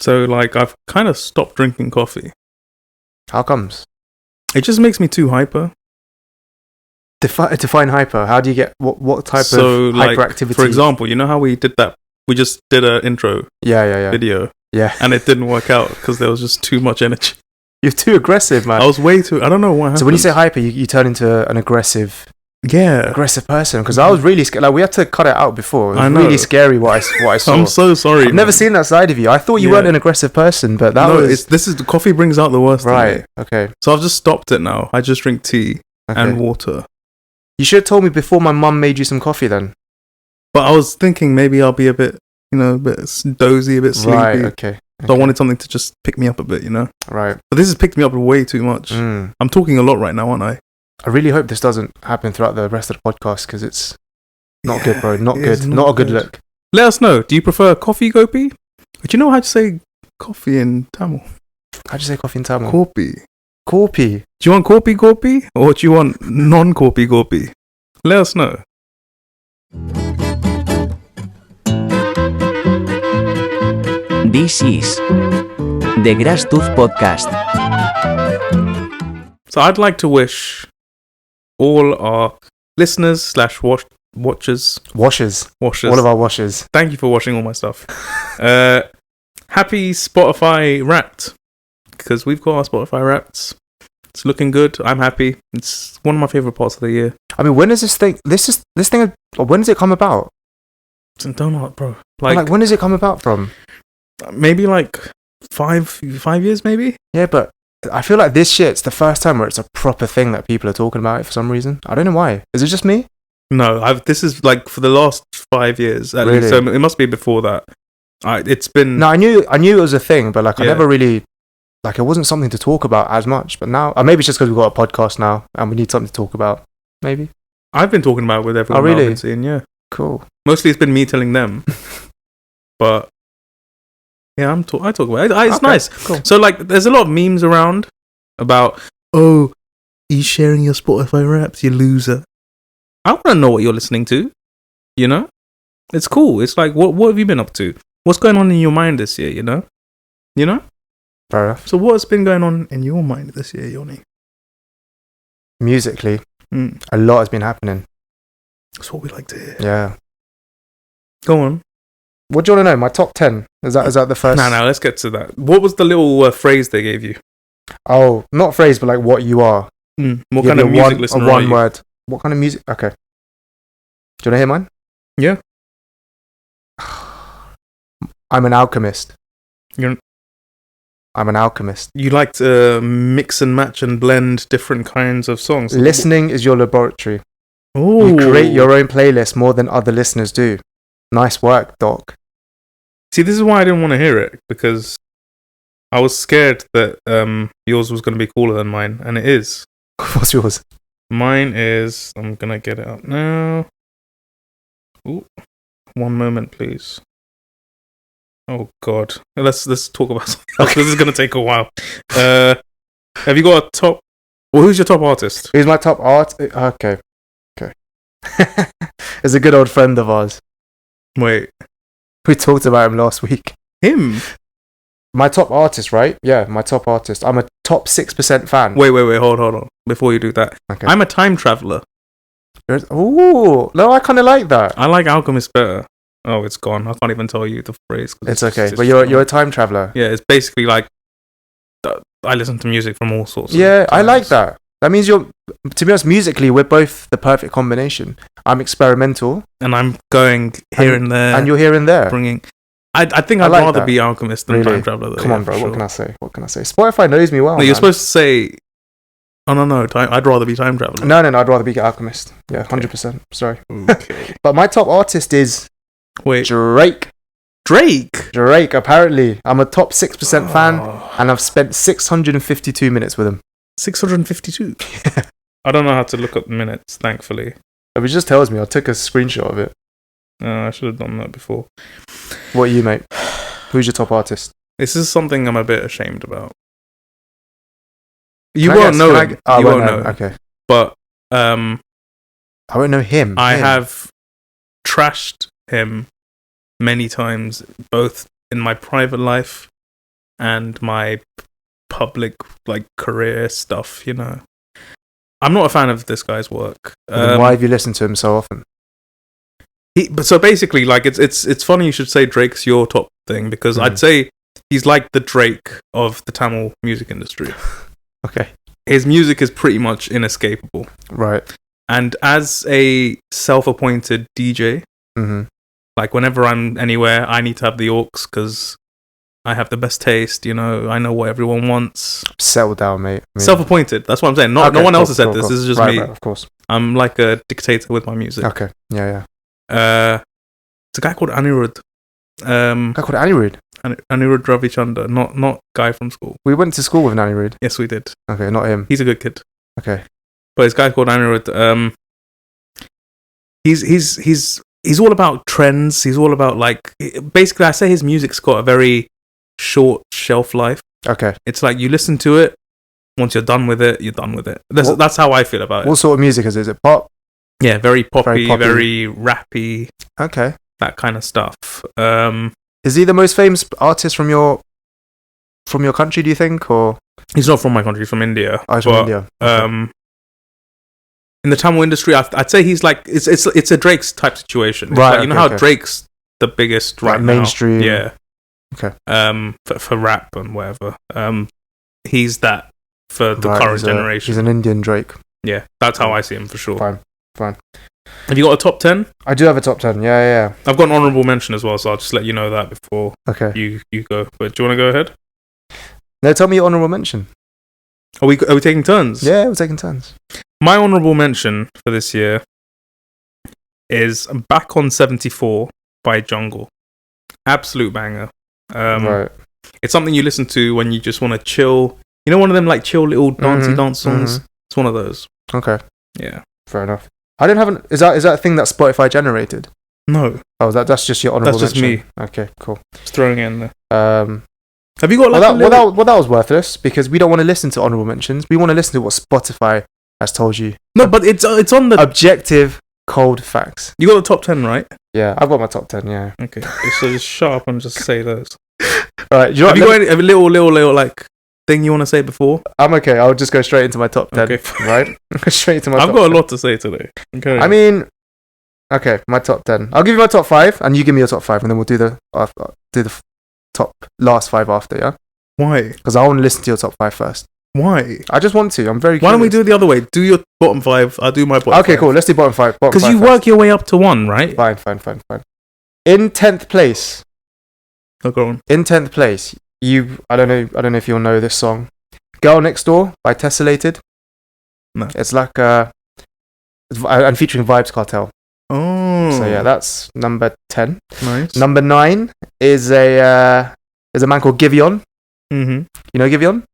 So, like, I've kind of stopped drinking coffee. How comes? It just makes me too hyper. Define hyper. How do you get what type of hyperactivity? For example, you know how we did that? We just did an intro video. Yeah. And it didn't work out because there was just too much energy. You're too aggressive, man. I was way too... I don't know what happened. So when you say hyper, you turn into an aggressive... Yeah. Aggressive person. Because I was really scared. Like, we had to cut it out before. It was really scary what I saw. I'm so sorry. I've never seen that side of you. I thought you weren't an aggressive person, but the coffee brings out the worst. Right, okay. So I've just stopped it now. I just drink tea and water. You should have told me before my mum made you some coffee then. But I was thinking maybe I'll be a bit, a bit dozy, a bit sleepy. Right, okay. So I wanted something to just pick me up a bit, Right. But this has picked me up way too much. I'm talking a lot right now, aren't I? I really hope this doesn't happen throughout the rest of the podcast because it's not good, bro. Not good. Not a good look. Let us know. Do you prefer coffee, gopi? Do you know how to say coffee in Tamil? How do you say coffee in Tamil? Kopi. Kopi. Do you want kopi or do you want non-kopi? Let us know. This is the GrassTooth podcast. So I'd like to wish all our listeners / watchers. Washers. All of our washers. Thank you for washing all my stuff. Happy Spotify Wrapped. Because we've got our Spotify Wrapped. It's looking good. I'm happy. It's one of my favourite parts of the year. I mean, when is this thing... when does it come about? Don't know, bro. Like, when does it come about from? Maybe like 5 years, maybe? Yeah, but I feel like this shit's the first time where it's a proper thing that people are talking about it for some reason. I don't know why. Is it just me? No, this is like for the last 5 years at least. So it must be before that. It's been... No, I knew it was a thing, but like I never really... Like it wasn't something to talk about as much. But now... maybe it's just because we've got a podcast now and we need something to talk about. Maybe. I've been talking about it with everyone. Oh, really? I've been seeing, yeah. Cool. Mostly it's been me telling them. But... yeah, I talk about it. It's nice. Cool. So like there's a lot of memes around about, oh, you sharing your Spotify Wraps, you loser. I want to know what you're listening to. It's cool. It's like, what have you been up to? What's going on in your mind this year? You know. Fair enough. So what's been going on in your mind this year, Yoni? Musically, a lot has been happening. That's what we like to hear. Yeah. Go on. What do you want to know? My top 10? Is that the first? No, let's get to that. What was the little phrase they gave you? Oh, not phrase, but like what you are. What kind of music listener are you? One word. What kind of music? Okay. Do you want to hear mine? Yeah. I'm an alchemist. I'm an alchemist. You like to mix and match and blend different kinds of songs. Listening is your laboratory. Ooh. You create your own playlist more than other listeners do. Nice work, Doc. See, this is why I didn't want to hear it, because I was scared that yours was going to be cooler than mine, and it is. What's yours? Mine is... I'm going to get it up now. Ooh. One moment, please. Oh, God. Let's talk about something else. This is going to take a while. Have you got a top... Well, who's your top artist? Who's my top art? Okay. It's a good old friend of ours. Wait. We talked about him last week. Him? My top artist, right? Yeah, my top artist. I'm a top 6% fan. Wait. Hold on. Before you do that. Okay. I'm a time traveler. Ooh. No, I kind of like that. I like Alchemist better. Oh, it's gone. I can't even tell you the phrase. It's okay. But you're a time traveler. Yeah, it's basically like... I listen to music from all sorts. Yeah, I like that. That means to be honest, musically, we're both the perfect combination. I'm experimental. And I'm going here and there. And you're here and there. I think I'd rather be Alchemist than Time Traveler. Come on, bro. What can I say? Spotify knows me well. No, you're supposed to say... Oh, no. I'd rather be Time Traveler. No. I'd rather be Alchemist. Yeah, 100%. Sorry. Okay. But my top artist is... Wait. Drake. Drake, apparently. I'm a top 6% fan, and I've spent 652 minutes with him. 652? I don't know how to look up minutes, thankfully. It just tells me. I took a screenshot of it. I should have done that before. What are you, mate? Who's your top artist? This is something I'm a bit ashamed about. You won't know him. You won't know. Okay. But I won't know him. I have trashed him many times, both in my private life and my public like career stuff, you know. I'm not a fan of this guy's work. Then why have you listened to him so often? But so basically, like it's funny you should say Drake's your top thing, because I'd say he's like the Drake of the Tamil music industry. Okay. His music is pretty much inescapable. Right. And as a self-appointed DJ, like whenever I'm anywhere, I need to have the aux because I have the best taste. You know, I know what everyone wants. Settle down, mate. Self-appointed. That's what I'm saying. No one else has said this. This is just me. Right, of course. I'm like a dictator with my music. Okay. Yeah. It's a guy called Anirudh. Anirudh Ravichander, not guy from school. We went to school with Anirudh. Yes, we did. Okay, not him. He's a good kid. Okay. But this guy called Anirudh, he's all about trends. He's all about like, basically I say his music's got a very short shelf life. Okay. It's like you listen to it, once you're done with it, you're done with it. That's how I feel about it. What sort of music is it? Is it pop? Yeah, very poppy, very rappy. Okay. That kind of stuff. Is he the most famous artist from your country, do you think? Or he's not from my country, he's from India. Oh, he's from India. Okay. In the Tamil industry, I'd say he's like it's a Drake's type situation. It's Right. Like, you know how Drake's the biggest right now? Mainstream. Yeah. Okay. For rap and whatever. He's that for the current generation. He's an Indian Drake. Yeah, that's how I see him for sure. Fine. Have you got a top 10? I do have a top 10. Yeah. I've got an honourable mention as well, so I'll just let you know that before you go. But do you want to go ahead? No, tell me your honourable mention. Are we taking turns? Yeah, we're taking turns. My honourable mention for this year is Back on 74 by Jungle. Absolute banger. Right. It's something you listen to when you just want to chill. You know, one of them like chill little dancey dance songs? It's one of those. Okay. Yeah. Fair enough. I didn't have is that a thing that Spotify generated? No. Oh, that's just your honourable mention? That's just me. Okay, cool. Just throwing it in there. Have you got like that was worthless because we don't want to listen to honourable mentions. We want to listen to what Spotify has told you. No, but it's on the objective cold facts. You got the top 10, right? Yeah, I've got my top 10, yeah. Okay. So just shut up and just say those. Alright, have you got a little like thing you want to say before? I'm okay. I'll just go straight into my top 10. Okay. Right? Straight into my top 10. I've got a lot to say today. Okay. I mean, okay, my top 10. I'll give you my top 5 and you give me your top 5 and then we'll do the top last 5 after, yeah? Why? Because I want to listen to your top 5 first. Why? I just want to. I'm very curious. Why don't we do it the other way? Do your bottom 5, I'll do my bottom 5. Okay, cool. Let's do bottom 5. Because you work your way up to 1, right? Fine. In 10th place. Oh, go on. In 10th place, I don't know if you'll know this song. Girl Next Door by Tessellated. No. It's like and featuring Vibes Cartel. Oh. So yeah, that's number 10. Nice. Number 9 is a man called Giveon. Mm-hmm. You know Giveon?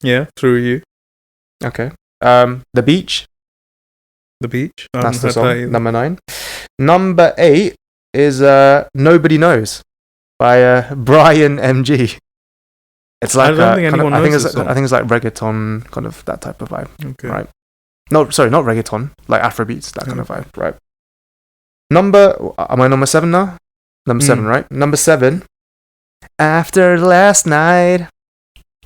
Yeah, Through You. Okay. The Beach. The Beach. That's the song. Number 9. Number 8 is Nobody Knows by Brian MG. It's like I think it's like reggaeton, kind of that type of vibe. Okay. Right. No, sorry, not reggaeton, like Afrobeats, that kind of vibe. Right. Am I number 7 now? Number 7, right? Number 7. After Last Night.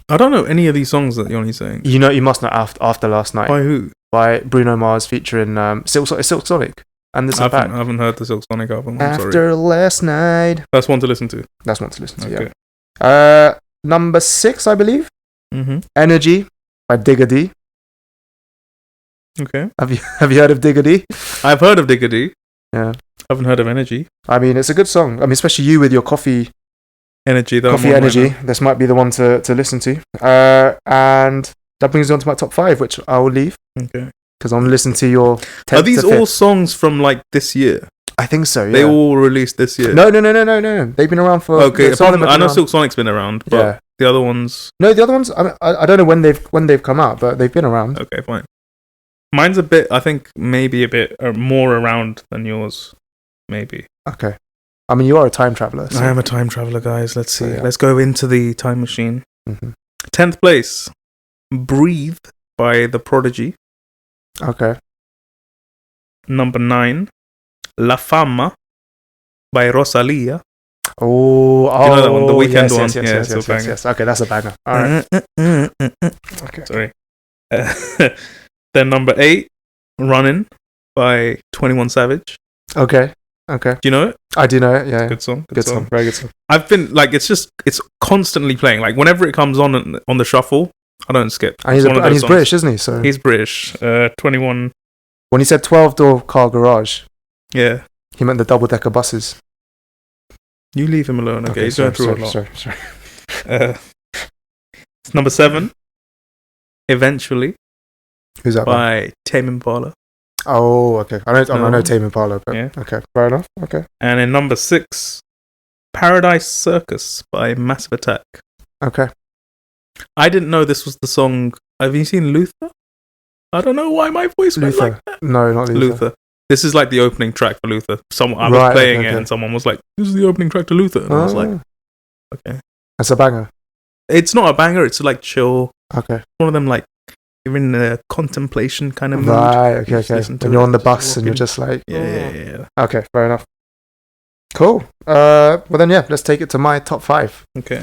I don't know any of these songs that you're only saying. You know, you must know After Last Night. By who? By Bruno Mars featuring Silk Sonic. And I haven't heard the Silk Sonic album. After Last Night. That's one to listen to. Okay. Yeah. Number 6, I believe. Mm-hmm. Energy by Digga D. Okay. Have you heard of Digga D? I've heard of Digga D. Yeah. I haven't heard of Energy. I mean, it's a good song. I mean, especially you with your coffee energy. Coffee energy. Right, this might be the one to listen to. And that brings me on to my top 5, which I will leave. Okay. Because I want to listen to your 10th Are these all songs from like this year? I think so, yeah. They all released this year? No. They've been around for... Okay, I know Silk Sonic's been around, but the other ones... No, the other ones, I don't know when they've come out, but they've been around. Okay, fine. Mine's I think maybe a bit more around than yours. Maybe. Okay. I mean, you are a time traveller. So. I am a time traveller, guys. Let's see. Let's go into the time machine. Mm-hmm. 10th place, Breathe by The Prodigy. Okay. Number 9, La Fama by Rosalia. Oh, you know that one, the Weekend one. Yes. Okay, that's a banger. All right. Okay. Sorry. Then number 8, "Running" by 21 Savage. Okay. Do you know it? I do know it. Yeah. Good song. Good song. Very good song. I've been like, it's constantly playing. Like whenever it comes on the shuffle, I don't skip. And he's British, isn't he? So he's British. 21. When he said 12-door car garage, yeah, he meant the double-decker buses. You leave him alone. Okay, he's going through a lot. Sorry. Number 7, "Eventually." Who's that by Tame Impala. Oh, okay. I know Tame Impala, but yeah. Okay, fair enough. Okay. And in number 6, "Paradise Circus" by Massive Attack. Okay. I didn't know this was the song. Have you seen Luther? I don't know why my voice went like that. No, not Luther. This is like the opening track for Luther. I was playing it and someone was like, "This is the opening track to Luther." And I was like, okay. That's a banger. It's not a banger, it's like chill. Okay. One of them, like, you're in a contemplation kind of mood. Right, okay. When you're on the bus and you're just like... Yeah. Okay, fair enough. Cool. Well then, yeah, let's take it to my top 5. Okay.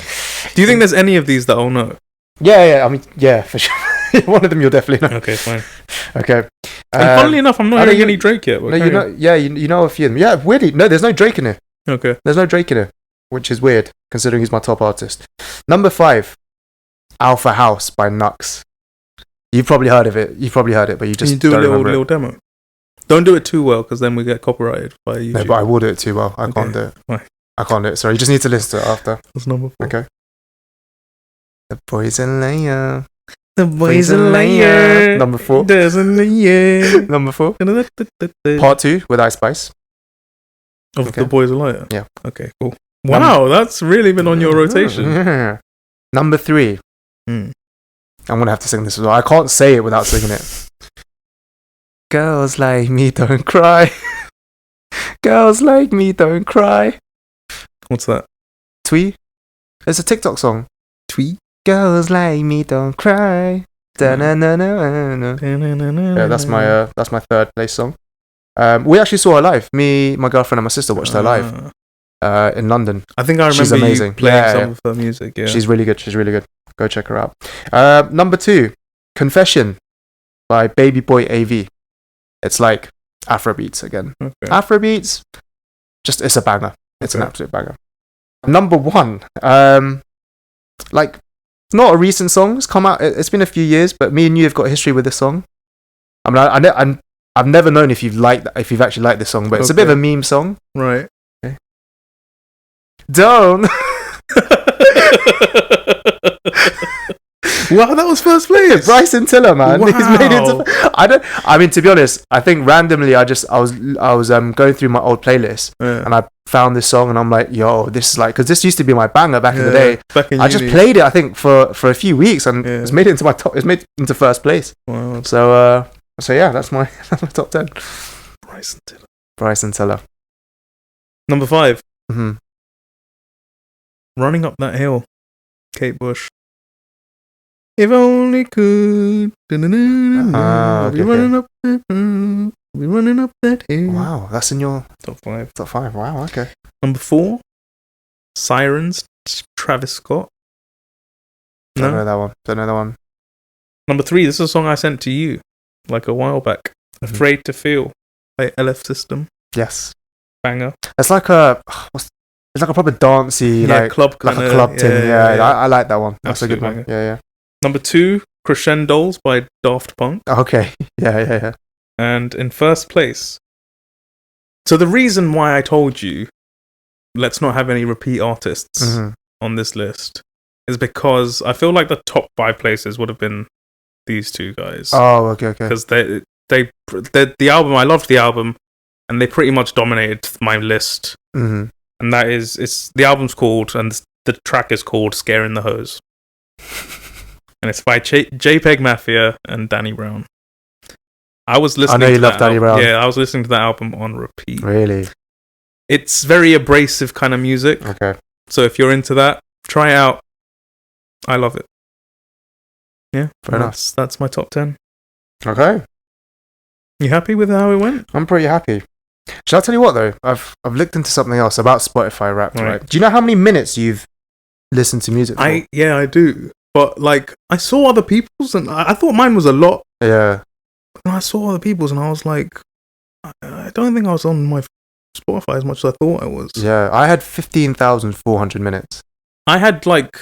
Do you think there's any of these that I'll know? Yeah, I mean, yeah, for sure. One of them you'll definitely know. Okay, fine. Okay. And funnily enough, I'm not hearing any Drake yet. No, you know a few of them. Yeah, weirdly, no, there's no Drake in it. Okay. There's no Drake in it, which is weird, considering he's my top artist. Number 5, "Alpha House" by Nux. You've probably heard of it, but you just Can you do don't a little demo? Don't do it too well, because then we get copyrighted by YouTube. No, but I will do it too well. I can't do it. Fine. I can't do it. Sorry, you just need to listen to it after. That's number 4. Okay. The boys in layer. The boys a liar. Number 4. Doesn't lie. Number 4. Part 2 with Ice Spice. Of The Boys a Liar? Yeah. Okay, cool. Wow, that's really been on your rotation. Yeah. Number 3. I'm going to have to sing this as well. I can't say it without singing it. Girls like me don't cry. Girls like me don't cry. What's that? Twee? It's a TikTok song. Twee? Girls like me don't cry. Yeah, that's my third place song. We actually saw her live. Me, my girlfriend, and my sister watched her live in London. I think I remember She's amazing. You playing some of her music. Yeah, she's really good. Go check her out. Number 2, "Confession" by Baby Boy AV. It's like Afrobeats again. Okay. Afrobeats, it's a banger. It's an absolute banger. Number 1, like, not a recent song. It's come out. It's been a few years, but me and you have got a history with this song. I mean, I've never known if you've actually liked this song, but it's a bit of a meme song. Right. Okay. Don't. Wow, that was first place. Bryson Tiller, man. Wow. He's made it. I mean, to be honest, I think randomly I was going through my old playlist and I found this song and I'm like, yo, this is like, because this used to be my banger back in the day. I just played it, I think, for a few weeks and it's made it into my top. It's made it into first place. Wow. So yeah, that's my top 10. Bryson Tiller. Number 5. Mm-hmm. "Running Up That Hill," Kate Bush. If only could. Be running up that hill. Wow, that's in your top 5. Top 5. Wow, okay. Number 4, "Sirens," Travis Scott. Don't know that one. Number 3, this is a song I sent to you like a while back. "Afraid to Feel" by LF System. Yes. Banger. It's like a proper dancey, club like a club thing. Yeah. I like that one. That's absolute a good one. Yeah. Number 2, "Crescendos" by Daft Punk. Okay. Yeah. And in first place. So the reason why I told you let's not have any repeat artists on this list is because I feel like the top 5 places would have been these two guys. Oh, okay. Because the album, I loved the album, and they pretty much dominated my list. Mm-hmm. And that is, the album's called, and the track is called "Scaring the Hose." And it's by JPEG Mafia and Danny Brown. I was listening. I know you love Danny Brown. Yeah, I was listening to that album on repeat. Really? It's very abrasive kind of music. Okay. So if you're into that, try it out. I love it. Yeah, fair enough. That's my top 10. Okay. You happy with how it went? I'm pretty happy. Shall I tell you what though? I've looked into something else about Spotify Wrapped. Right? Do you know how many minutes you've listened to music for? I do. But like, I saw other people's, and I thought mine was a lot. Yeah. And I saw other people's, and I was like, I don't think I was on my Spotify as much as I thought I was. Yeah, I had 15,400 minutes. I had like,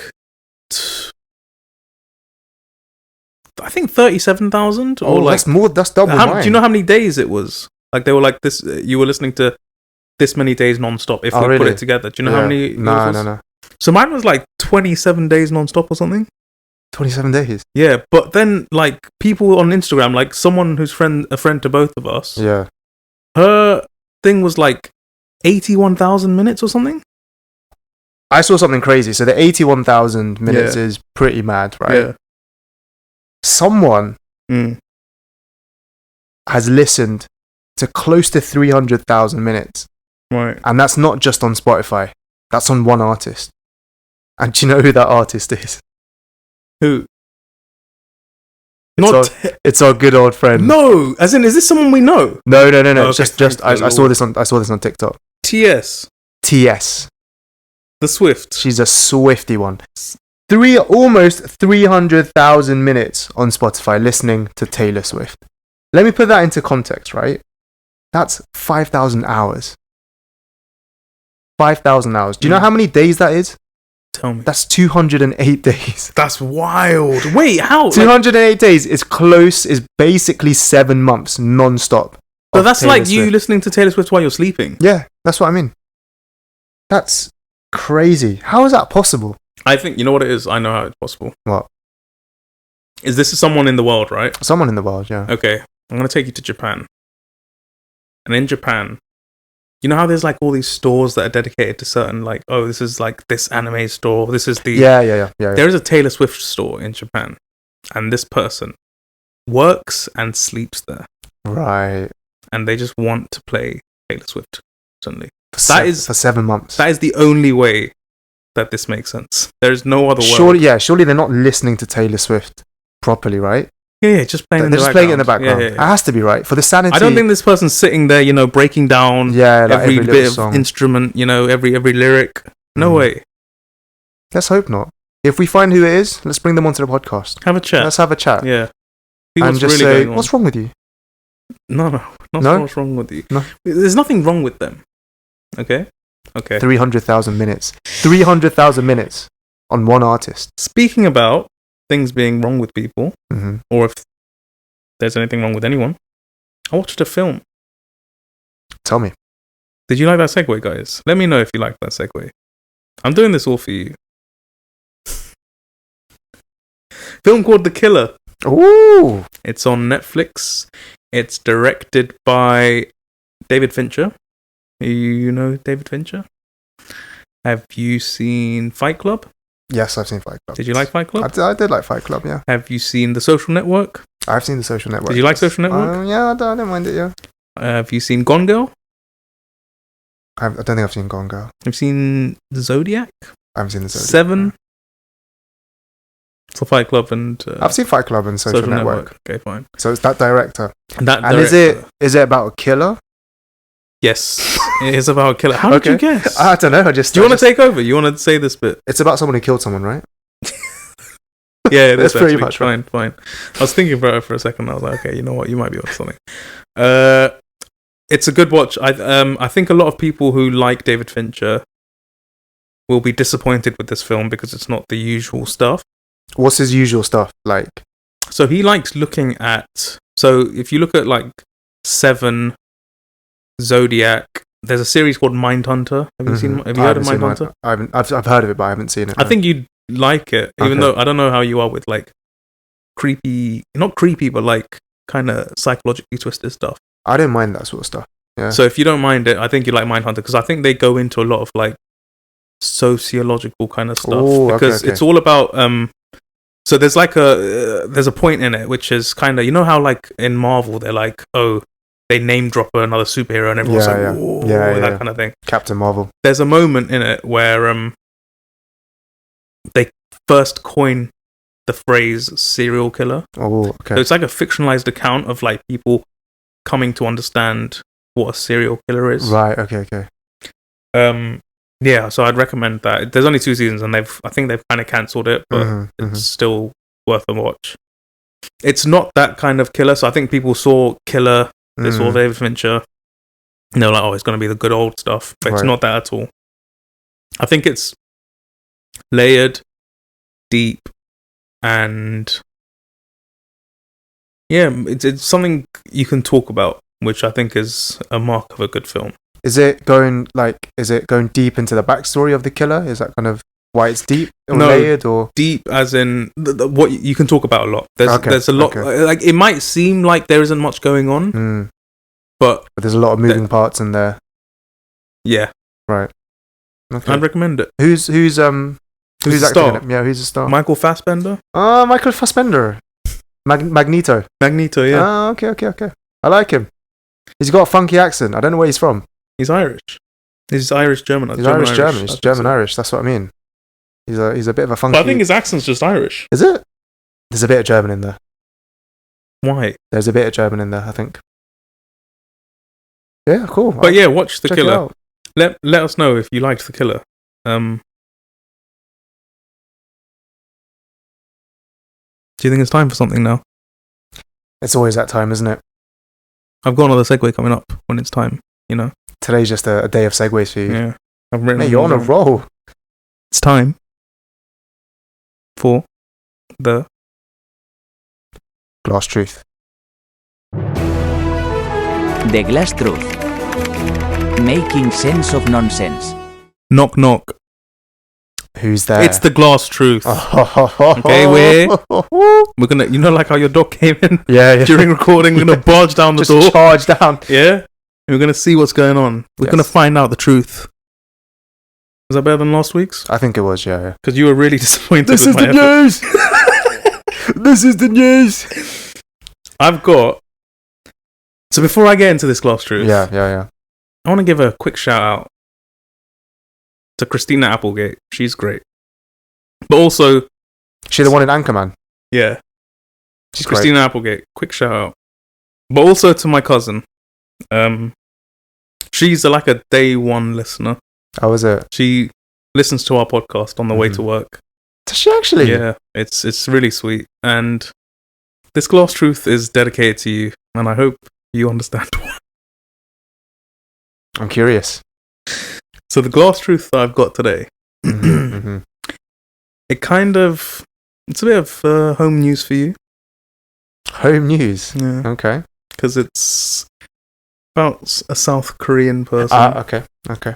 I think 37,000. Oh, like, that's more. That's double mine. Do you know how many days it was? Like they were like this. You were listening to this many days non-stop. If we put it together, do you know how many? No. So mine was like 27 days non-stop or something. 27 days. Yeah, but then like people on Instagram, like someone who's a friend to both of us. Yeah. Her thing was like 81,000 minutes or something. I saw something crazy. So the 81,000 minutes is pretty mad, right? Yeah. Someone has listened to close to 300,000 minutes. Right. And that's not just on Spotify. That's on one artist. And do you know who that artist is? Who? It's our good old friend. No, as in, is this someone we know? No. Oh, okay. Just I saw this on TikTok. TS. The Swift. She's a Swifty one. Almost 300,000 minutes on Spotify listening to Taylor Swift. Let me put that into context, right? That's 5,000 hours. 5,000 hours. Do you know how many days that is? Tell me. That's 208 days. That's wild. Wait, how? 208 days is basically 7 months non-stop. So that's Taylor like Swift. You listening to Taylor Swift while you're sleeping. Yeah, that's what I mean. That's crazy. How is that possible? I think, you know what it is? I know how it's possible. What? This is someone in the world, right? Someone in the world, yeah. Okay, I'm going to take you to Japan. And in Japan, you know how there's like all these stores that are dedicated to certain, like, oh, this is like this anime store. This is the... Yeah. There is a Taylor Swift store in Japan. And this person works and sleeps there. Right. And they just want to play Taylor Swift suddenly. For 7 months. That is the only way that this makes sense. There is no other way. Surely they're not listening to Taylor Swift properly, right? Yeah, just playing. They're just playing it in the background. Yeah. It has to be, right, for the sanity. I don't think this person's sitting there, breaking down every bit of song. Instrument, every lyric. No way. Let's hope not. If we find who it is, let's bring them onto the podcast. Have a chat. Let's have a chat. Yeah. And just say, what's wrong with you? No. What's wrong with you? No. There's nothing wrong with them. Okay. 300,000 minutes. 300,000 minutes on one artist. Speaking about things being wrong with people, or if there's anything wrong with anyone, I watched a film. Tell me. Did you like that segue, guys? Let me know if you like that segue. I'm doing this all for you. Film called The Killer. Ooh. It's on Netflix. It's directed by David Fincher. You know David Fincher? Have you seen Fight Club? Yes, I've seen Fight Club. Did you like Fight Club? I did like Fight Club, yeah. Have you seen The Social Network? I've seen The Social Network. Did you like Social Network? Yeah, I don't mind it, yeah. Have you seen Gone Girl? I don't think I've seen Gone Girl. Have you seen The Zodiac? I haven't seen The Zodiac. 7? So Fight Club and... I've seen Fight Club and Social Network. Okay, fine. So it's that director. And is it about a killer? Yes, it is about a killer. How did you guess? I don't know. Do you want to take over? You want to say this bit? It's about someone who killed someone, right? Yeah, that's pretty much fine. I was thinking about it for a second. I was like, okay, you know what? You might be on something. It's a good watch. I think a lot of people who like David Fincher will be disappointed with this film because it's not the usual stuff. What's his usual stuff like? So he likes looking at... So if you look at like 7... Zodiac. There's a series called Mindhunter. Have you heard of Mindhunter? I've heard of it, but I haven't seen it. I think you'd like it, even though I don't know how you are with like creepy, not creepy, but like kind of psychologically twisted stuff. I don't mind that sort of stuff. Yeah. So if you don't mind it, I think you like Mindhunter because I think they go into a lot of like sociological kind of stuff because it's all about. So there's like there's a point in it which is kind of, you know how like in Marvel they're like, oh, they name drop another superhero and everyone's like, whoa, that kind of thing. Captain Marvel. There's a moment in it where they first coin the phrase serial killer. Oh, okay. So it's like a fictionalized account of like people coming to understand what a serial killer is. Right. Okay. Yeah, so I'd recommend that. There's only 2 seasons, and I think they've kind of cancelled it, but it's still worth a watch. It's not that kind of killer. So I think people saw Killer, they saw David Fincher, and they're like, oh, it's going to be the good old stuff. But it's not that at all. I think it's layered, deep, and yeah, it's something you can talk about, which I think is a mark of a good film. Is it going deep into the backstory of the killer? Is that kind of why it's deep or layered, or deep as in what you can talk about a lot? There's a lot. Like, it might seem like there isn't much going on, but there's a lot of moving parts in there. Yeah. Right. Okay. I'd recommend it. Who's acting in it? Yeah, who's the star? Michael Fassbender. Oh, Michael Fassbender. Magneto. Magneto, yeah. Oh, okay. I like him. He's got a funky accent. I don't know where he's from. He's Irish. He's Irish-German. He's Irish-German. He's German-Irish. That's what I mean. He's a bit of a funky... But I think his accent's just Irish. Is it? There's a bit of German in there. Why? There's a bit of German in there, I think. Yeah, cool. But yeah, watch The Killer. Let us know if you liked The Killer. Do you think it's time for something now? It's always that time, isn't it? I've got another segue coming up when it's time, you know. Today's just a day of segues for you. Yeah. I've written. Mate, you're on a roll. It's time for the GlassTruth. The GlassTruth. Making sense of nonsense. Knock knock. Who's there? It's the GlassTruth. Okay, we're gonna, you know, like how your dog came in during recording, we're gonna barge down the door. Just charge down. Yeah. And we're gonna see what's going on. We're gonna find out the truth. Was that better than last week's? I think it was, yeah. Because you were really disappointed with my effort. This is the news! This is the news! I've got... So before I get into this GlassTruth... Yeah. I want to give a quick shout out to Christina Applegate. She's great. But also... She's the one in Anchorman? Yeah. She's Christina Applegate. Quick shout out. But also to my cousin. She's like a day one listener. Oh, is it? She listens to our podcast on the way to work. Does she actually? Yeah, it's really sweet. And this GlassTruth is dedicated to you, and I hope you understand why. I'm curious. So the GlassTruth that I've got today, it kind of, it's a bit of home news for you. Home news? Yeah. Okay. Because it's about a South Korean person. Okay.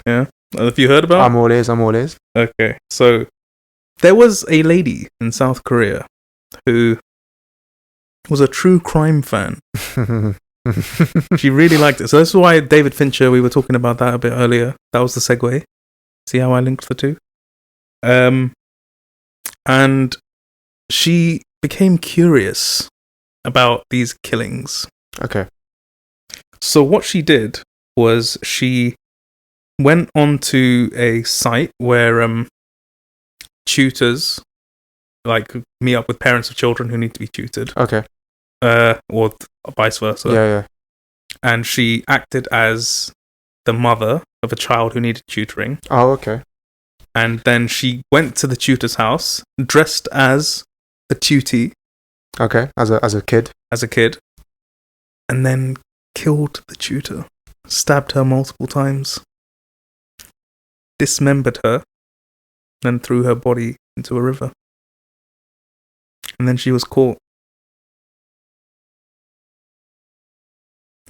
Yeah. Have you heard about it? I'm all ears. Okay. So there was a lady in South Korea who was a true crime fan. She really liked it. So this is why David Fincher, we were talking about that a bit earlier. That was the segue. See how I linked the two? And she became curious about these killings. Okay. So what she did was she went onto a site where tutors like meet up with parents of children who need to be tutored. Okay. Or vice versa. Yeah. And she acted as the mother of a child who needed tutoring. Oh, okay. And then she went to the tutor's house dressed as a tutee. Okay, as a kid. As a kid. And then killed the tutor. Stabbed her multiple times. Dismembered her. Then threw her body into a river. And then she was caught.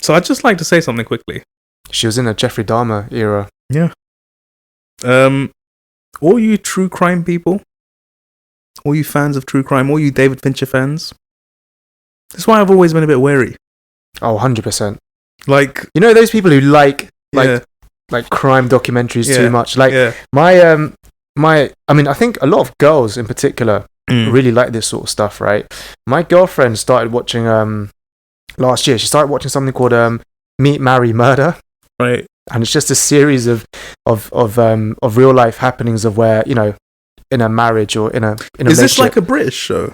So I'd just like to say something quickly. She was in a Jeffrey Dahmer era. Yeah. All you true crime people, all you fans of true crime, all you David Fincher fans, that's why I've always been a bit wary. Oh, 100%. Like, you know those people who like crime documentaries too much? Like, I mean, I think a lot of girls in particular really like this sort of stuff, right? My girlfriend started watching, last year, she started watching something called Meet, Marry, Murder. Right. And it's just a series of real life happenings of where, you know, in a marriage or in a Is this like a British show?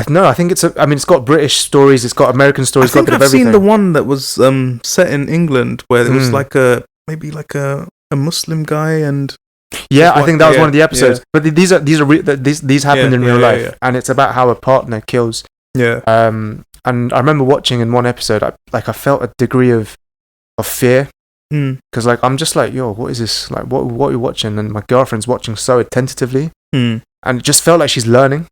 I think it's it's got British stories, it's got American stories, it's got a bit of everything. I've seen the one that was set in England where it was like a Muslim guy and I think that was one of the episodes. But these happened in real life, and it's about how a partner kills. Yeah. And I remember watching in one episode, I felt a degree of fear. Because I'm just like, yo, what is this? Like, what are you watching? And my girlfriend's watching so attentively, and it just felt like she's learning.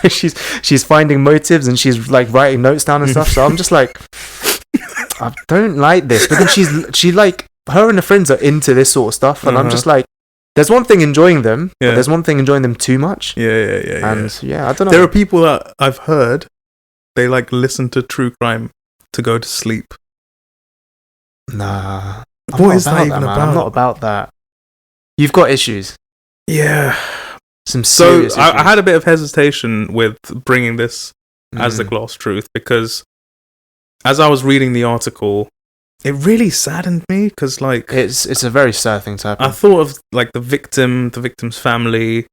she's finding motives and she's like writing notes down and stuff. So I'm just like, I don't like this. But then she like, her and her friends are into this sort of stuff, and I'm just like, there's one thing enjoying them, but there's one thing enjoying them too much. Yeah. And I don't know. There are people that I've heard they like listen to true crime to go to sleep. Nah. What is that even about? I'm not about that. You've got issues. Yeah. Some serious issues. I had a bit of hesitation with bringing this as the GlassTruth because as I was reading the article, it really saddened me because like it's a very sad thing to happen. I thought of like the victim's family,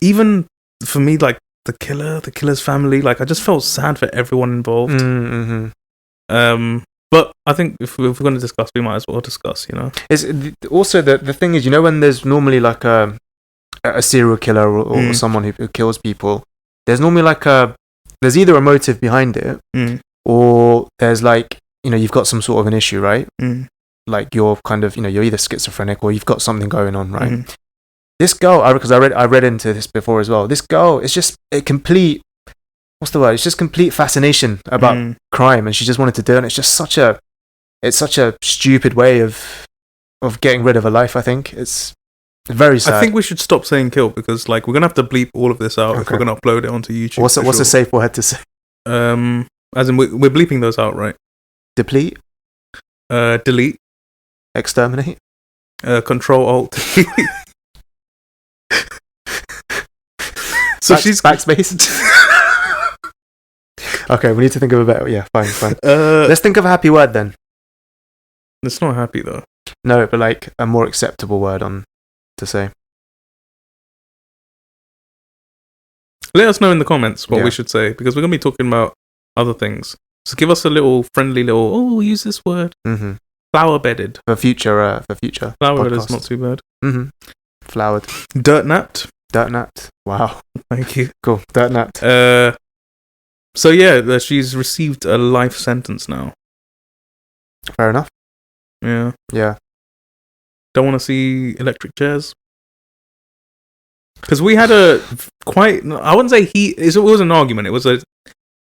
even for me like the killer's family. Like I just felt sad for everyone involved. But I think if we're going to discuss, we might as well discuss. It's also the thing is, when there's normally like a serial killer or someone who kills people, there's normally like there's either a motive behind it or there's like you've got some sort of an issue, right? Like you're kind of you're either schizophrenic or you've got something going on, right? This girl, because I read into this before as well. This girl is just a complete. What's the word? It's just complete fascination about crime, and she just wanted to do it. And it's just such a stupid way of getting rid of her life. I think it's very sad. I think we should stop saying kill because like we're gonna have to bleep all of this out if we're gonna upload it onto YouTube. What's a safe word to say? As in we're bleeping those out, right? Deplete. Delete. Exterminate. Control Alt. So she's backspace. Okay, we need to think of a better. Yeah, fine. Let's think of a happy word then. It's not happy though. No, but like a more acceptable word to say. Let us know in the comments what we should say because we're gonna be talking about other things. So give us a little friendly we'll use this word. Flower bedded for future. Flower bedded is not too bad. Flowered. Dirt napped. Wow. Thank you. Cool. Dirt napped. So yeah, she's received a life sentence now. Fair enough. Yeah. Don't want to see electric chairs. Because we had I wouldn't say it was an argument. It was an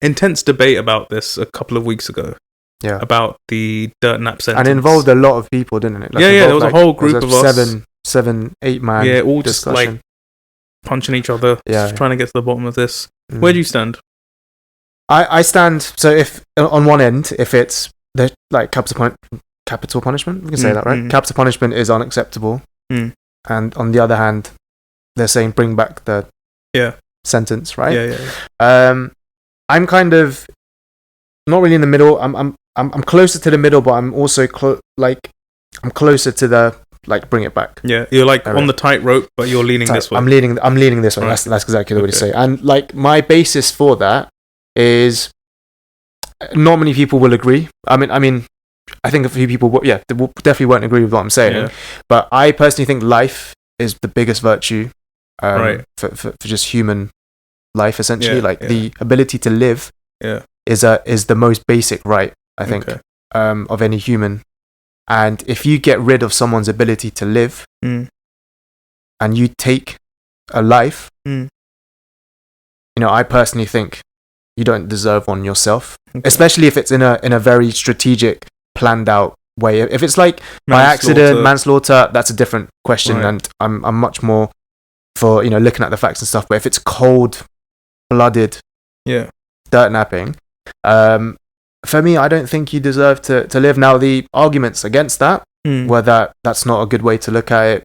intense debate about this a couple of weeks ago. Yeah. About the dirt nap sentence. And it involved a lot of people, didn't it? There was a whole group of us. 8 man. Yeah, all discussion. just like punching each other. Trying to get to the bottom of this. Where do you stand? I stand. So if on one end, if it's the like capital punishment, we can say that, right? Capital punishment is unacceptable, and on the other hand, they're saying bring back the sentence, right? I'm kind of not really in the middle. I'm closer to the middle, but I'm also I'm closer to the bring it back. Yeah, you're like on the tightrope, but you're leaning this way. I'm leaning this way. Right. That's exactly the way to say it. And like my basis for that is not many people will agree. I mean, I think a few people, they definitely won't agree with what I'm saying. Yeah. But I personally think life is the biggest virtue, for just human life. Essentially, the ability to live, is the most basic right, I think, of any human. And if you get rid of someone's ability to live, and you take a life, I personally think you don't deserve one yourself, especially if it's in a very strategic, planned out way. If it's like by accident, manslaughter, that's a different question, and I'm much more for looking at the facts and stuff. But if it's cold-blooded, dirt napping, for me, I don't think you deserve to live. Now, the arguments against that were that that's not a good way to look at it.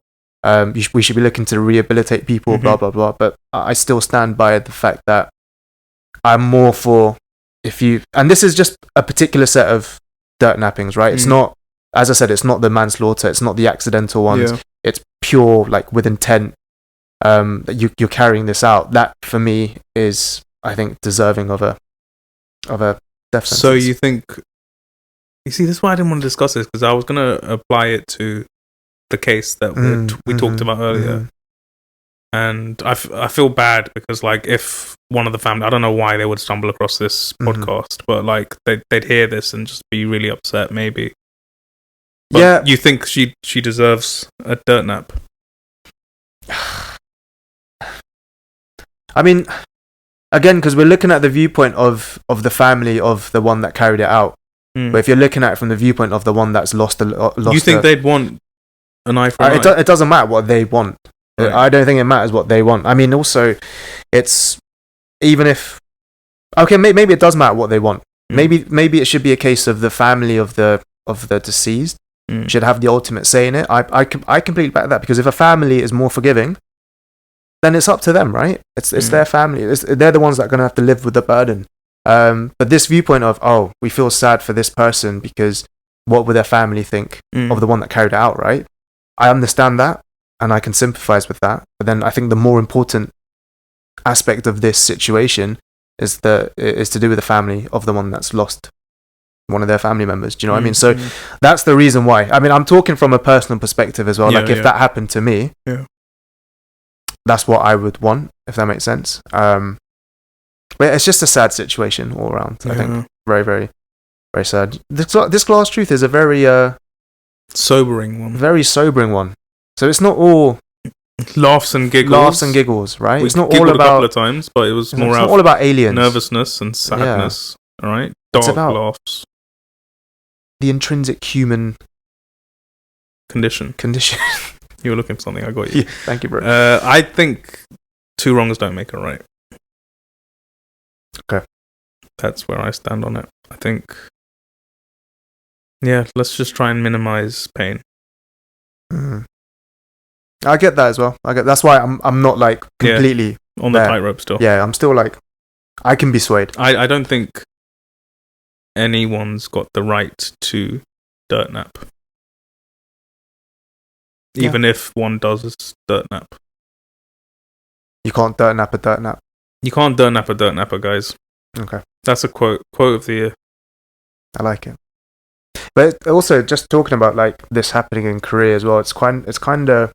We should be looking to rehabilitate people, blah blah blah. But I still stand by the fact that I'm more for and this is just a particular set of dirt nappings, right? It's not, as I said, it's not the manslaughter, it's not the accidental ones. Yeah. It's pure, with intent, that you're carrying this out. That for me is I think, deserving of a death sentence. So you think? You see, this is why I didn't want to discuss this, because I was going to apply it to the case that we talked about earlier. And I feel bad because, like, if one of the family, I don't know why they would stumble across this podcast, but like they'd hear this and just be really upset, maybe. But you think she deserves a dirt nap? I mean, again, because we're looking at the viewpoint of the family of the one that carried it out. But if you're looking at it from the viewpoint of the one that's lost you think they'd want an eye for an eye? It doesn't matter what they want. Right. I don't think it matters what they want. I mean, also, it's even if maybe it does matter what they want. Maybe it should be a case of the family of the deceased should have the ultimate say in it. I completely back that, because if a family is more forgiving, then it's up to them, right? It's their family. They're the ones that are going to have to live with the burden. But this viewpoint of, we feel sad for this person because what would their family think of the one that carried it out, right? I understand that, and I can sympathize with that. But then I think the more important aspect of this situation is to do with the family of the one that's lost one of their family members. Do you know what I mean? So that's the reason why. I mean, I'm talking from a personal perspective as well. Like, if that happened to me, that's what I would want, if that makes sense. But it's just a sad situation all around. I think very, very, very sad. This GlassTruth is a very sobering one. Very sobering one. So it's not all laughs and giggles, right? It's not all about a couple of times, but it was more all about aliens, nervousness and sadness. All right, dark laughs. The intrinsic human condition. You were looking for something. I got you. Yeah, thank you, bro. I think two wrongs don't make a right. Okay. That's where I stand on it. I think, let's just try and minimize pain. I get that as well. That's why I'm not like completely on the tightrope still. Yeah, I'm still like, I can be swayed. I don't think anyone's got the right to dirt nap. Even if one does dirt nap. You can't dirt nap a dirt nap. You can't dirt nap a dirt napper, guys. Okay. That's a quote of the year. I like it. But also, just talking about like this happening in Korea as well, it's kind of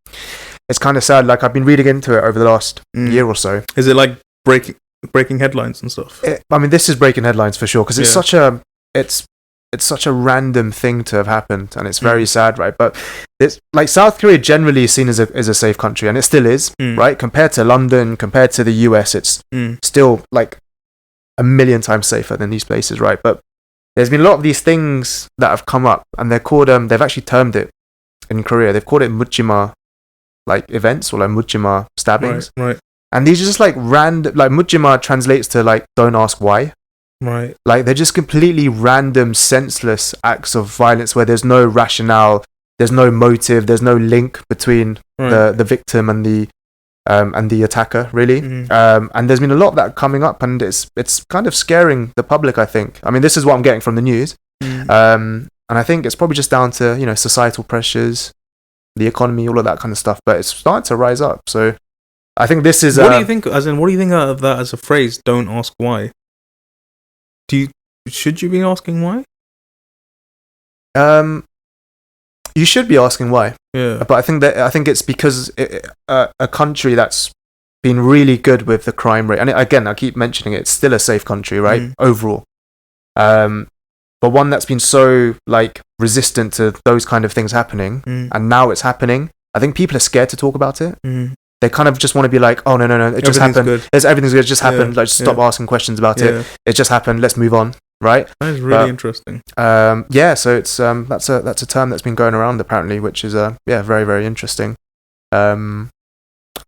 sad. Like, I've been reading into it over the last year or so. Is it like breaking headlines and stuff? I mean, this is breaking headlines for sure, because it's such a random thing to have happened, and it's very sad, right? But it's like South Korea generally is seen as a safe country, and it still is, right? Compared to London, compared to the US, it's still like a million times safer than these places, right? But there's been a lot of these things that have come up, and they're called they've actually termed it in Korea, they've called it mujima like events, or like mujima stabbings, right? And these are just like random, like mujima translates to like don't ask why. Right. Like, they're just completely random, senseless acts of violence where there's no rationale, there's no motive, there's no link between the victim and the attacker, really. And there's been a lot of that coming up, and it's kind of scaring the public, I think. I mean, this is what I'm getting from the news. And I think it's probably just down to, societal pressures, the economy, all of that kind of stuff. But it's starting to rise up. So I think this is... What do you think of that as a phrase, don't ask why? Should you be asking why? You should be asking why. Yeah. But I think it's because a country that's been really good with the crime rate, and again, I keep mentioning it, it's still a safe country, right? Overall. But one that's been so like resistant to those kind of things happening, and now it's happening. I think people are scared to talk about it. They kind of just want to be like, oh, no, it just happened. Everything's good. It just happened. Like, just stop asking questions about it. It just happened. Let's move on. Right? That is really interesting. So it's that's a term that's been going around apparently, which is very, very interesting. But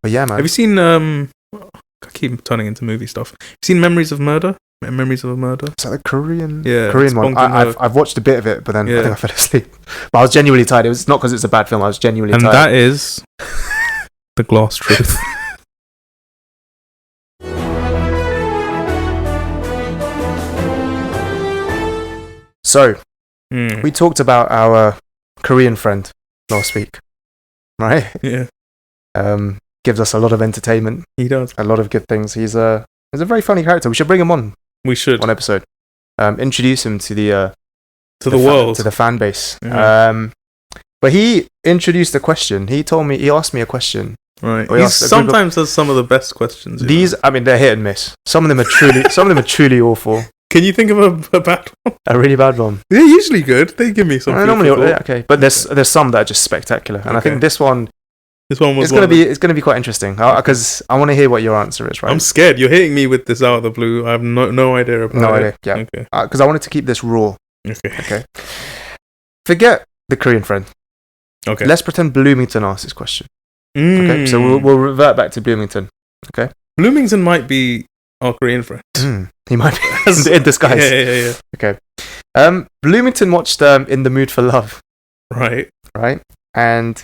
yeah, man. Have you seen I keep turning into movie stuff. Have you seen Memories of Murder? Memories of a Murder? Is that the Korean one? I've watched a bit of it, but then I think I fell asleep. But I was genuinely tired. It was not because it's a bad film. I was genuinely tired. And that is the GlassTruth. So, we talked about our Korean friend last week, right? Yeah. Gives us a lot of entertainment. He does. A lot of good things. He's He's a very funny character. We should bring him on. We should. One episode. Introduce him to the world, to the fan base. Yeah. But he introduced a question. He asked me a question. Right. He sometimes has some of the best questions. These, I mean, they're hit and miss. Some of them are truly awful. Can you think of a bad one? A really bad one. They're usually good. They give me some. Okay, but there's some that are just spectacular, and I think this one was. It's gonna be quite interesting because I want to hear what your answer is. Right. I'm scared. You're hitting me with this out of the blue. I have no idea about it. No idea. Yeah. Okay. Because I wanted to keep this raw. Okay. Forget the Korean friend. Okay. Let's pretend Bloomington asked this question. Okay. So we'll revert back to Bloomington. Okay. Bloomington might be our Korean friend. He might be in disguise. Yeah. Okay. Bloomington watched In the Mood for Love. Right. And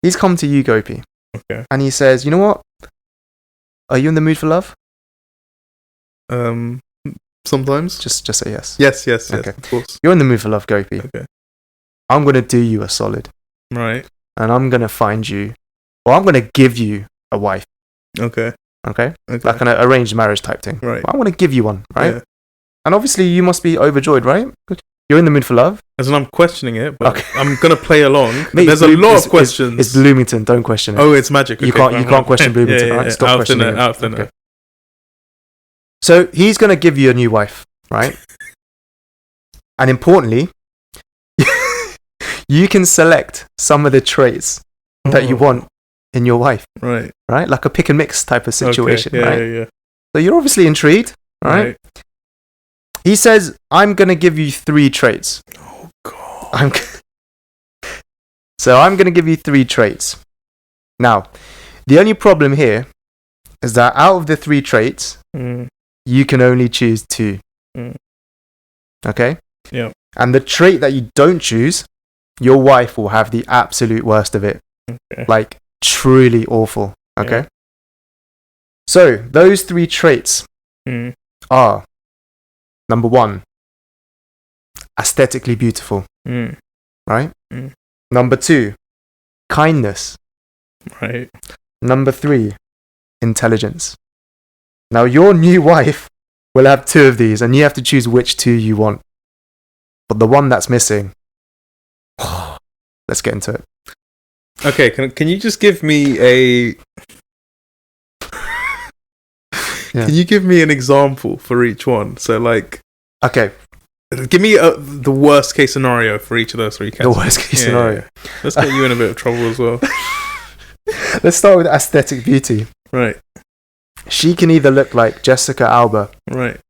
he's come to you, Gopi. Okay. And he says, you know what? Are you in the mood for love? Sometimes. Just say yes. Yes, okay. Of course. You're in the mood for love, Gopi. Okay. I'm going to do you a solid. Right. And I'm going to find you, or I'm going to give you a wife. Okay. Like an arranged marriage type thing. Right. I'm going to give you one, right? Yeah. And obviously you must be overjoyed, right? You're in the mood for love. As in I'm questioning it, but I'm going to play along. Mate, there's a lot of questions. It's Bloomington, don't question it. Oh, it's magic. Okay, you can't question Bloomington, right? Yeah. Stop questioning it. Out there. So he's going to give you a new wife, right? And importantly, you can select some of the traits that you want in your wife. Right. Like a pick and mix type of situation, right? Yeah. So you're obviously intrigued, right? He says, I'm going to give you 3 traits. Oh, God. So I'm going to give you 3 traits. Now, the only problem here is that out of the 3 traits, you can only choose 2. Okay? Yeah. And the trait that you don't choose, your wife will have the absolute worst of it. Okay. Like, truly awful. Okay? Yeah. So, those 3 traits are, number 1, aesthetically beautiful. Right? Number 2, kindness. Right. Number 3, intelligence. Now, your new wife will have 2 of these, and you have to choose which 2 you want. But the one that's missing, let's get into it. Okay, can you just give me a... Can you give me an example for each one? So, like... Okay. Give me the worst case scenario for each of those 3 categories. The worst case scenario. Yeah. Let's get you in a bit of trouble as well. Let's start with aesthetic beauty. Right. She can either look like Jessica Alba. Right.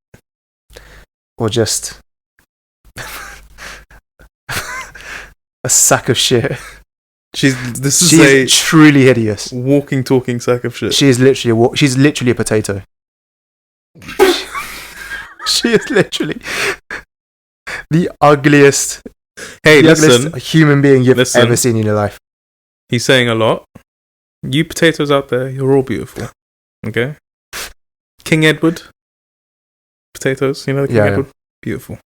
Or just... a sack of shit. She's truly hideous. Walking, talking sack of shit. She is literally she's literally a potato. She is literally the ugliest. Hey, listen, human being you've ever seen in your life. He's saying a lot. You potatoes out there, you're all beautiful. Okay. King Edward. Potatoes, you know King Edward? Yeah. Beautiful.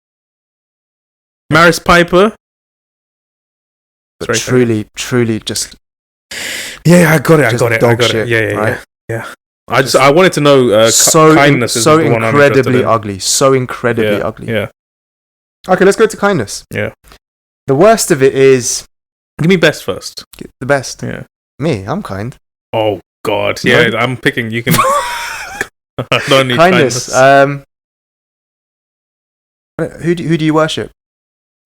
Maris Piper. But truly just... Yeah, I got it. Yeah. I wanted to know kindness is the one incredibly ugly. So incredibly ugly. Yeah. Okay, let's go to kindness. Yeah. The worst of it is... Give me best first. The best? Yeah. Me, I'm kind. Oh, God. Yeah, no? I'm picking. You can... I don't need kindness. Who do you worship?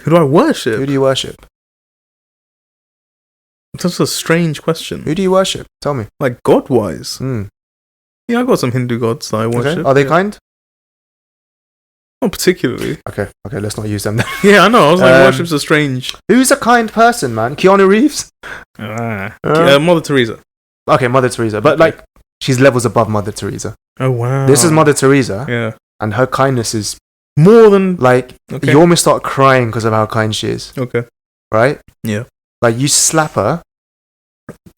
Who do I worship? Who do you worship? That's a strange question. Who do you worship? Tell me. Like God-wise? Yeah, I got some Hindu gods that I worship. Okay. Are they kind? Not particularly. Okay, let's not use them then. Yeah, I know. I was like, worship's a strange... Who's a kind person, man? Keanu Reeves? Mother Teresa. Okay, Mother Teresa. But like, she's levels above Mother Teresa. Oh, wow. This is Mother Teresa. Yeah. And her kindness is... more than... Like, you almost start crying because of how kind she is. Okay. Right? Yeah. Like, you slap her.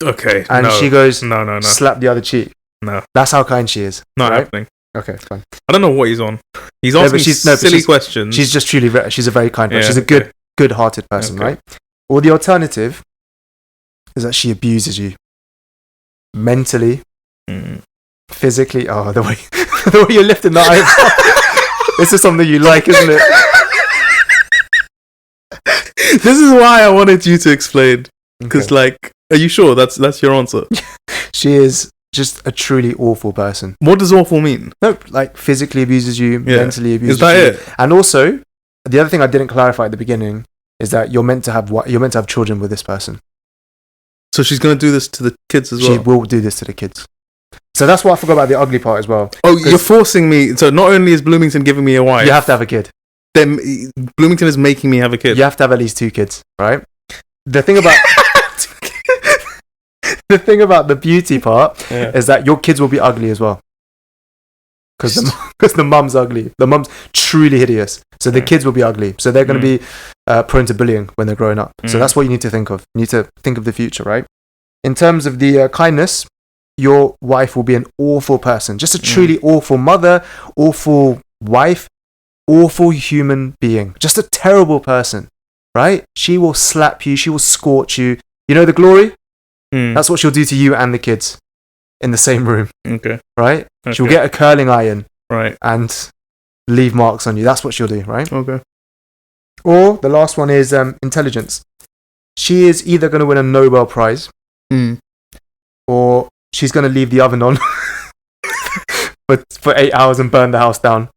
Okay. And she goes... No. Slap the other cheek. No. That's how kind she is. Not happening. Okay, fine. I don't know what he's on. He's asking silly questions. She's just truly... She's a very kind person. She's a good-hearted person, right? Or the alternative is that she abuses you. Mentally. Physically. Oh, the way... The way you're lifting the eyebrow. This is something you like, isn't it? This is why I wanted you to explain. Because, like, are you sure that's your answer? She is just a truly awful person. What does awful mean? No, like physically abuses you, mentally abuses you. Is that you. it? And also, the other thing I didn't clarify at the beginning is that you're meant to have children with this person. So she's going to do this to the kids as well? She will do this to the kids. So that's what I forgot about the ugly part as well. Oh, you're forcing me. So not only is Bloomington giving me a wife, you have to have a kid. Then Bloomington is making me have a kid. You have to have at least 2 kids, right? The thing about the beauty part is that your kids will be ugly as well. Because the mum's ugly. The mum's truly hideous. So the kids will be ugly. So they're going to be prone to bullying when they're growing up. So that's what you need to think of. You need to think of the future, right? In terms of the kindness, your wife will be an awful person. Just a truly awful mother, awful wife, awful human being. Just a terrible person, right? She will slap you. She will scorch you. You know the glory? That's what she'll do to you and the kids in the same room. Okay. Right? Okay. She'll get a curling iron. Right. And leave marks on you. That's what she'll do, right? Okay. Or the last one is intelligence. She is either going to win a Nobel Prize or she's going to leave the oven on for 8 hours and burn the house down.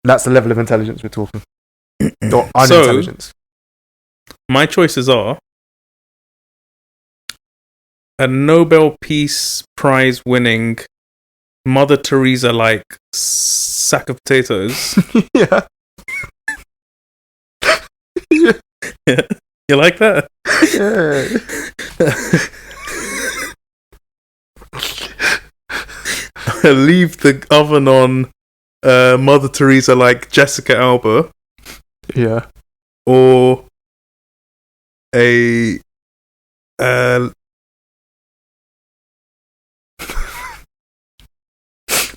That's the level of intelligence we're talking. Or unintelligence. So, my choices are a Nobel Peace Prize winning Mother Teresa like sack of potatoes. Yeah. Yeah. You like that? Yeah. Leave the oven on Mother Teresa like Jessica Alba. Yeah. Or a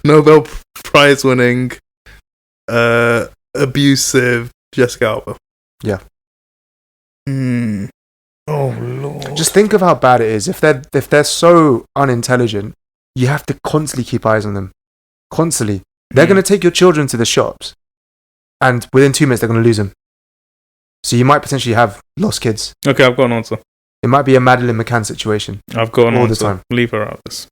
Nobel Prize winning abusive Jessica Alba. Yeah. Oh Lord. Just think of how bad it is. If they're so unintelligent, you have to constantly keep eyes on them. Constantly. They're going to take your children to the shops, and within 2 minutes they're going to lose them. So you might potentially have lost kids. Okay, I've got an answer. It might be a Madeleine McCann situation. I've got an all answer. The time. Leave her out of this.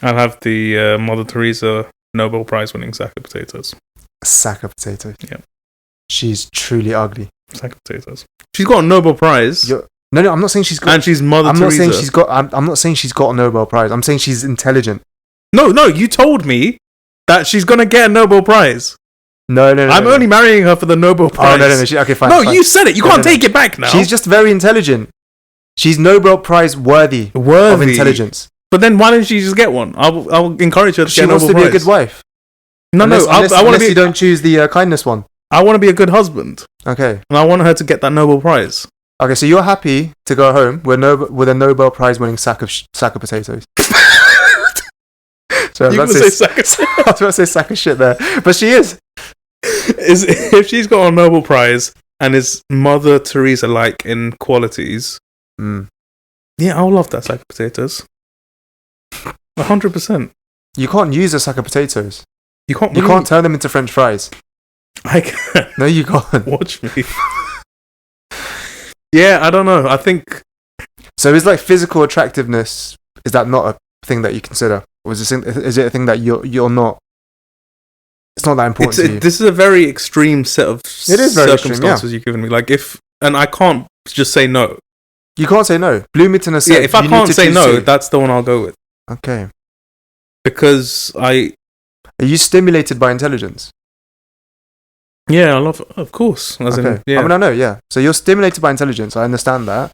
I'll have the Mother Teresa Nobel Prize winning sack of potatoes. A sack of potatoes? Yeah. She's truly ugly. Sack of potatoes. She's got a Nobel Prize. No, I'm not saying she's got... And she's Mother Teresa. I'm not saying she's got a Nobel Prize. I'm saying she's intelligent. No, you told me that she's going to get a Nobel Prize. No. I'm only marrying her for the Nobel Prize. Oh, no. Okay, fine. No, fine. You said it. You can't take it back now. She's just very intelligent. She's Nobel Prize worthy of intelligence. But then why don't she just get one? I'll encourage her to get a Nobel Prize. She wants to be a good wife. Unless you don't choose the kindness one. I want to be a good husband. Okay. And I want her to get that Nobel Prize. Okay, so you're happy to go home with a Nobel Prize winning sack of potatoes. So I was about to say sack of shit there, but she is. If she's got a Nobel Prize and is Mother Teresa like in qualities, yeah, I'll love that sack of potatoes. 100%. You can't use a sack of potatoes. You can't. You can't turn them into French fries. I can. No, you can't. Watch me. Yeah, I don't know. I think so. Is like physical attractiveness? Is that not a thing that you consider, or is it a thing that you're not? It's not that important to you. This is a very extreme set of circumstances you've given me. Like and I can't just say no. You can't say no. Bloomington has said. Yeah, if I can't say no, that's the one I'll go with. Okay. Because are you stimulated by intelligence? Yeah, of course. Okay. I mean, I know, yeah. So you're stimulated by intelligence. I understand that.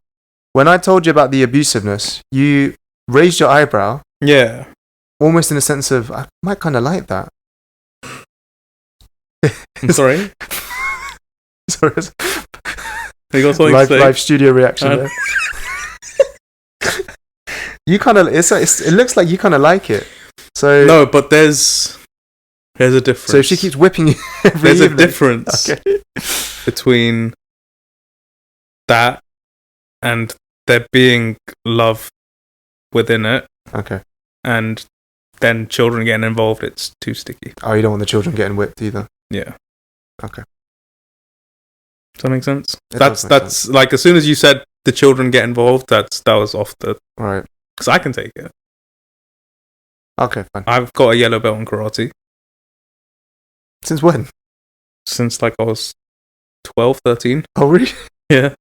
When I told you about the abusiveness, you raised your eyebrow. Yeah. Almost in a sense of, I might kind of like that. I'm sorry? Sorry. You got something to say? Live studio reaction there. You kind of, it looks like you kind of like it. So no, but there's a difference. So if she keeps whipping you there's a difference between that and there being love within it. Okay. And then children getting involved, it's too sticky. Oh, you don't want the children getting whipped either? Yeah. Okay. Does that make sense? That's sense. Like, as soon as you said the children get involved, that was off the... Right. Because I can take it. Okay, fine. I've got a yellow belt in karate. Since when? Since, like, I was 12, 13. Oh, really? Yeah.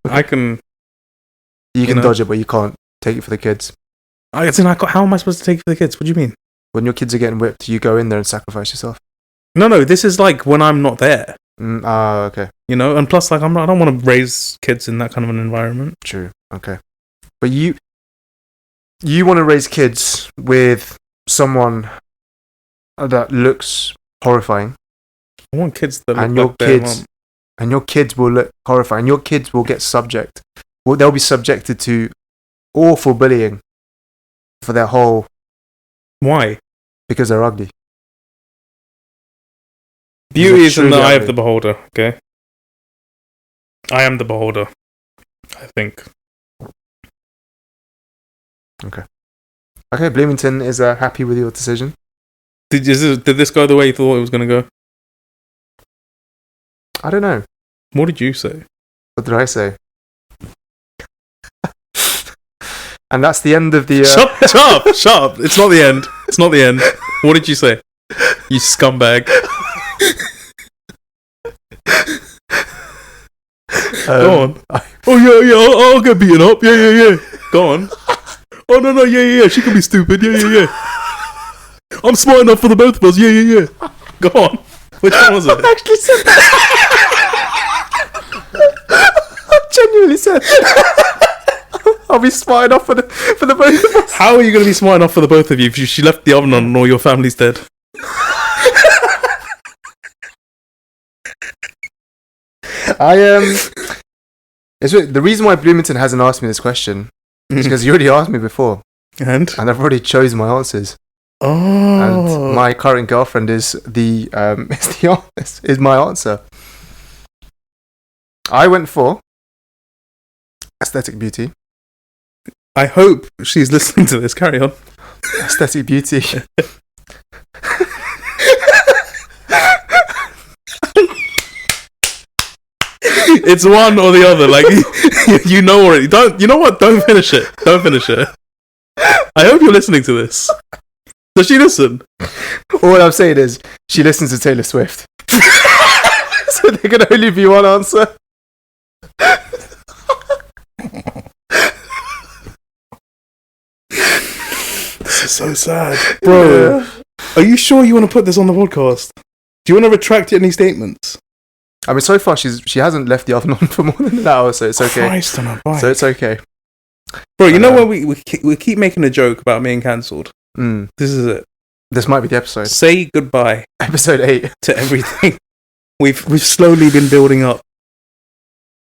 I can... You can dodge it, but you can't take it for the kids. How am I supposed to take it for the kids? What do you mean? When your kids are getting whipped, you go in there and sacrifice yourself. No, this is like when I'm not there. Okay. You know, and plus, like, I don't want to raise kids in that kind of an environment. True. Okay. But you want to raise kids with someone that looks horrifying. I want kids that and look your like kids, and your kids will look horrifying. Your kids will get they'll be subjected to awful bullying for their whole... Why? Because they're ugly. Beauty is in the eye of the beholder, okay? I am the beholder, I think. Okay, Bloomington is happy with your decision. Did this go the way you thought it was going to go? I don't know. What did you say? What did I say? And that's the end of the... Shut up! It's not the end. It's not the end. What did you say? You scumbag. Go on. Oh, yeah, I'll get beaten up. Yeah. Go on. Oh, no, yeah. She can be stupid. Yeah. I'm smart enough for the both of us. Yeah. Go on. Which one was it? I actually said that. I genuinely said I'll be smart enough for the both of us. How are you going to be smart enough for the both of you if she left the oven on and all your family's dead? The reason why Bloomington hasn't asked me this question is because you already asked me before. And I've already chosen my answers. Oh. And my current girlfriend is my answer. I went for aesthetic beauty. I hope she's listening to this. Carry on. Aesthetic beauty. It's one or the other. Like, you know already. You know what? Don't finish it. I hope you're listening to this. Does she listen? All I'm saying is she listens to Taylor Swift. So there can only be one answer. This is so sad. Bro, are you sure you want to put this on the podcast? Do you want to retract any statements? I mean, so far she hasn't left the oven on for more than an hour, so it's okay. Christ on a bike. So it's okay. Bro, you know when we keep making a joke about being cancelled? This is it. This might be the episode. Say goodbye. Episode 8. To everything. We've slowly been building up.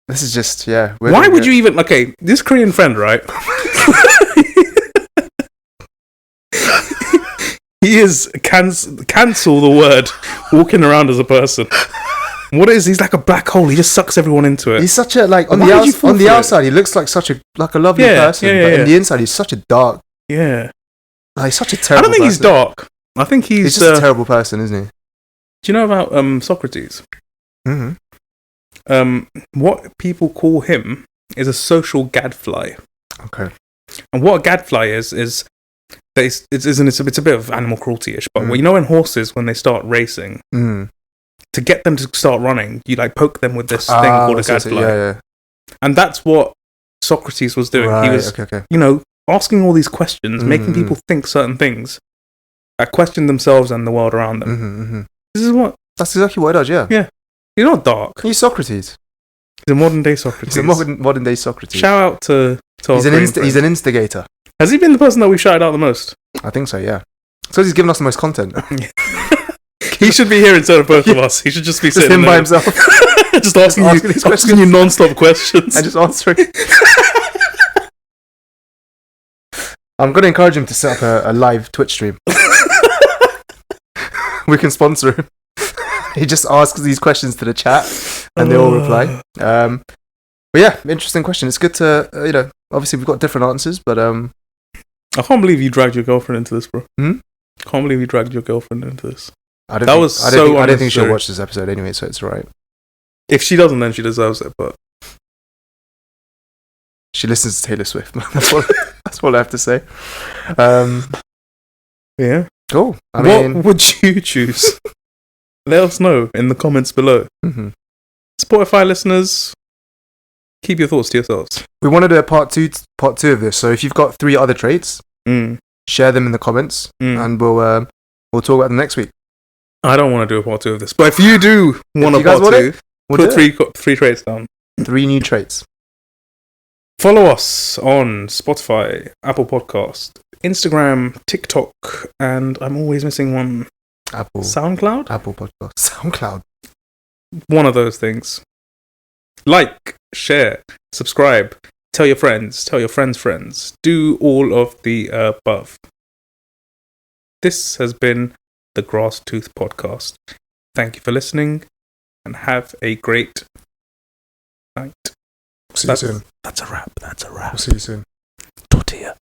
This is just, yeah. Why would you even... Okay, this Korean friend, right? He is cancel the word walking around as a person. What is he's like a black hole. He just sucks everyone into it. He's such a on the outside he looks like such a lovely person, but in the inside he's such a dark. Yeah. He's such a terrible. I don't think person. he's dark. I think he's just a terrible person, isn't he? Do you know about Socrates? Mm-hmm. What people call him is a social gadfly. Okay. And what a gadfly is it's a bit of animal cruelty-ish, but you know when horses, when they start racing, to get them to start running, you like poke them with this thing called a gadfly. Yeah. And that's what Socrates was doing. Right, he was, okay. you know, asking all these questions, making people think certain things that question themselves and the world around them. That's exactly what he does, yeah. Yeah. He's not dark. He's Socrates. He's a modern day Socrates. He's a modern day Socrates. Shout out to he's an instigator. Has he been the person that we've shouted out the most? I think so, yeah. Because he's given us the most content. He should be here instead of both of us. He should just be sitting him there. by himself. Just asking you non-stop questions. And just answering. I'm going to encourage him to set up a live Twitch stream. We can sponsor him. He just asks these questions to the chat and they all reply. But yeah, interesting question. It's good to, obviously we've got different answers, but I can't believe you dragged your girlfriend into this, bro. Hmm? I can't believe you dragged your girlfriend into this. I don't think she'll watch this episode anyway, so it's alright. If she doesn't, then she deserves it, but she listens to Taylor Swift. That's what I have to say. Yeah. Cool. What would you choose? Let us know in the comments below. Mm-hmm. Spotify listeners, keep your thoughts to yourselves. We want to do a part two of this. So if you've got 3 other traits, share them in the comments, and we'll talk about them next week. I don't want to do a part 2 of this, but if you do want a part 2, put 3 traits down. 3 new traits. Follow us on Spotify, Apple Podcast, Instagram, TikTok, and I'm always missing one. SoundCloud? Apple Podcast. SoundCloud. One of those things. Like, share, subscribe, tell your friends' friends. Do all of the above. This has been the GrassTooth podcast. Thank you for listening, and have a great night. See you soon. That's a wrap. We'll see you soon. Tortilla.